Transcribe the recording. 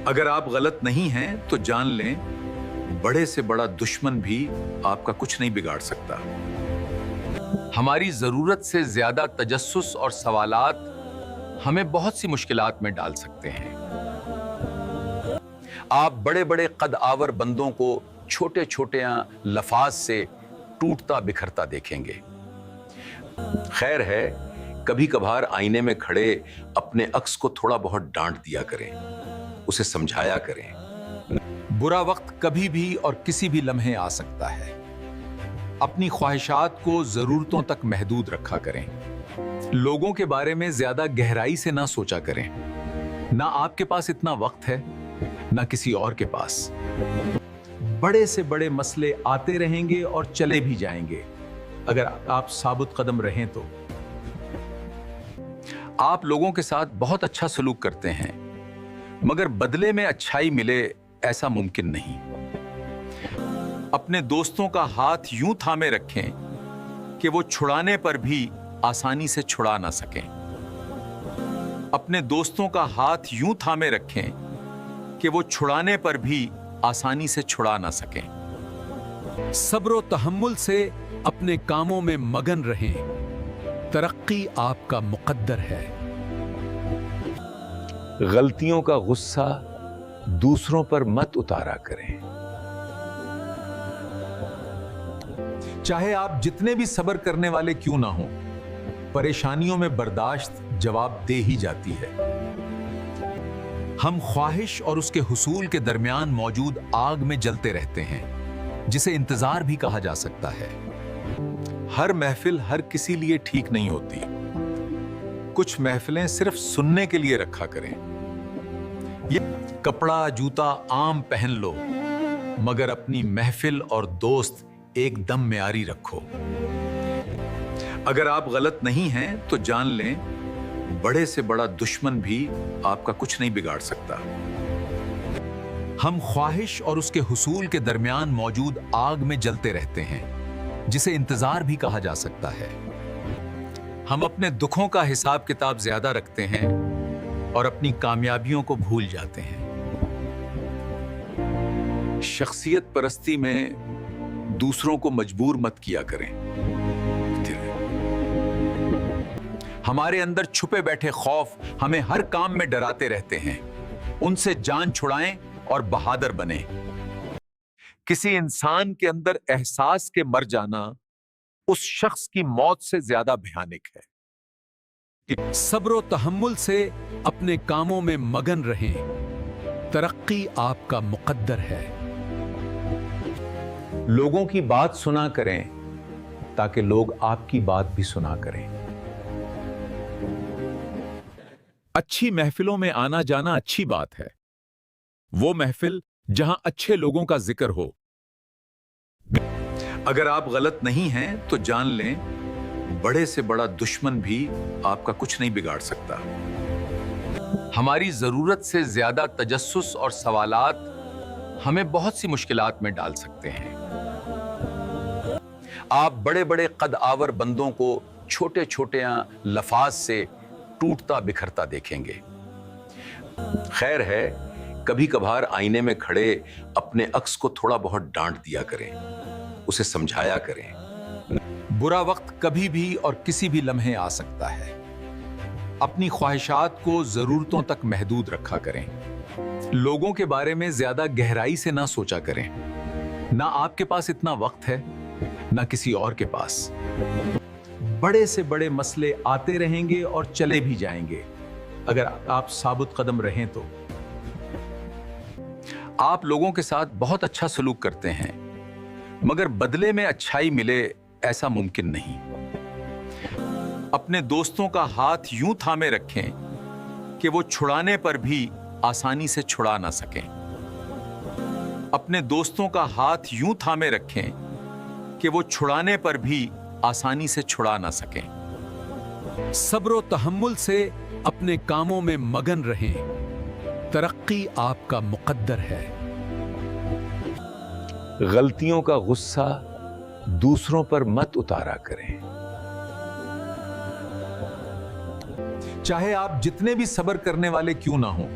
अगर आप गलत नहीं हैं तो जान लें, बड़े से बड़ा दुश्मन भी आपका कुछ नहीं बिगाड़ सकता। हमारी जरूरत से ज्यादा तजस्सुस और सवालात हमें बहुत सी मुश्किलात में डाल सकते हैं। आप बड़े बड़े कद आवर बंदों को छोटे छोटे लफाज से टूटता बिखरता देखेंगे। खैर है, कभी कभार आईने में खड़े अपने अक्स को थोड़ा बहुत डांट दिया करें, उसे समझाया करें। बुरा वक्त कभी भी और किसी भी लम्हे आ सकता है। अपनी ख्वाहिशात को जरूरतों तक महदूद रखा करें। लोगों के बारे में ज्यादा गहराई से ना सोचा करें। ना आपके पास इतना वक्त है, ना किसी और के पास। बड़े से बड़े मसले आते रहेंगे और चले भी जाएंगे अगर आप साबुत कदम रहें तो। आप लोगों के साथ बहुत अच्छा सलूक करते हैं, मगर बदले में अच्छाई मिले ऐसा मुमकिन नहीं। अपने दोस्तों का हाथ यूं थामे रखें कि वो छुड़ाने पर भी आसानी से छुड़ा ना सकें। अपने दोस्तों का हाथ यूं थामे रखें कि वो छुड़ाने पर भी आसानी से छुड़ा ना सकें। सब्र व तहम्मुल से अपने कामों में मगन रहें, तरक्की आपका मुकद्दर है। गलतियों का गुस्सा दूसरों पर मत उतारा करें। चाहे आप जितने भी सब्र करने वाले क्यों ना हों, परेशानियों में बर्दाश्त जवाब दे ही जाती है। हम ख्वाहिश और उसके हुसूल के दरमियान मौजूद आग में जलते रहते हैं, जिसे इंतजार भी कहा जा सकता है। हर महफिल हर किसी लिए ठीक नहीं होती। कुछ महफिलें सिर्फ सुनने के लिए रखा करें। ये कपड़ा जूता आम पहन लो, मगर अपनी महफिल और दोस्त एकदम मेयारी रखो। अगर आप गलत नहीं हैं तो जान लें, बड़े से बड़ा दुश्मन भी आपका कुछ नहीं बिगाड़ सकता। हम ख्वाहिश और उसके हुसूल के दरमियान मौजूद आग में जलते रहते हैं, जिसे इंतजार भी कहा जा सकता है। हम अपने दुखों का हिसाब किताब ज्यादा रखते हैं और अपनी कामयाबियों को भूल जाते हैं। शख्सियत परस्ती में दूसरों को मजबूर मत किया करें। हमारे अंदर छुपे बैठे खौफ हमें हर काम में डराते रहते हैं। उनसे जान छुड़ाएं और बहादुर बने। किसी इंसान के अंदर एहसास के मर जाना उस शख्स की मौत से ज्यादा भयानक है। सब्र व तहम्मुल से अपने कामों में मगन रहें, तरक्की आपका मुकद्दर है। लोगों की बात सुना करें ताकि लोग आपकी बात भी सुना करें। अच्छी महफिलों में आना जाना अच्छी बात है। वो महफिल जहां अच्छे लोगों का जिक्र हो। अगर आप गलत नहीं हैं तो जान लें, बड़े से बड़ा दुश्मन भी आपका कुछ नहीं बिगाड़ सकता। हमारी जरूरत से ज्यादा तजस्सुस और सवालात हमें बहुत सी मुश्किलात में डाल सकते हैं। आप बड़े बड़े कद आवर बंदों को छोटे छोटे लफाज से टूटता बिखरता देखेंगे। खैर है, कभी कभार आईने में खड़े अपने अक्स को थोड़ा बहुत डांट दिया करें, उसे समझाया करें। बुरा वक्त कभी भी और किसी भी लम्हे आ सकता है। अपनी ख्वाहिशात को जरूरतों तक महदूद रखा करें। लोगों के बारे में ज्यादा गहराई से ना सोचा करें। ना आपके पास इतना वक्त है, ना किसी और के पास। बड़े से बड़े मसले आते रहेंगे और चले भी जाएंगे अगर आप साबुत कदम रहें तो। आप लोगों के साथ बहुत अच्छा सलूक करते हैं, मगर बदले में अच्छाई मिले ऐसा मुमकिन नहीं। अपने दोस्तों का हाथ यूं थामे रखें कि वो छुड़ाने पर भी आसानी से छुड़ा ना सकें। अपने दोस्तों का हाथ यूं थामे रखें कि वो छुड़ाने पर भी आसानी से छुड़ा ना सकें। सब्र व तहम्मुल से अपने कामों में मगन रहें, तरक्की आपका मुकद्दर है। गलतियों का गुस्सा दूसरों पर मत उतारा करें। चाहे आप जितने भी सब्र करने वाले क्यों ना हों,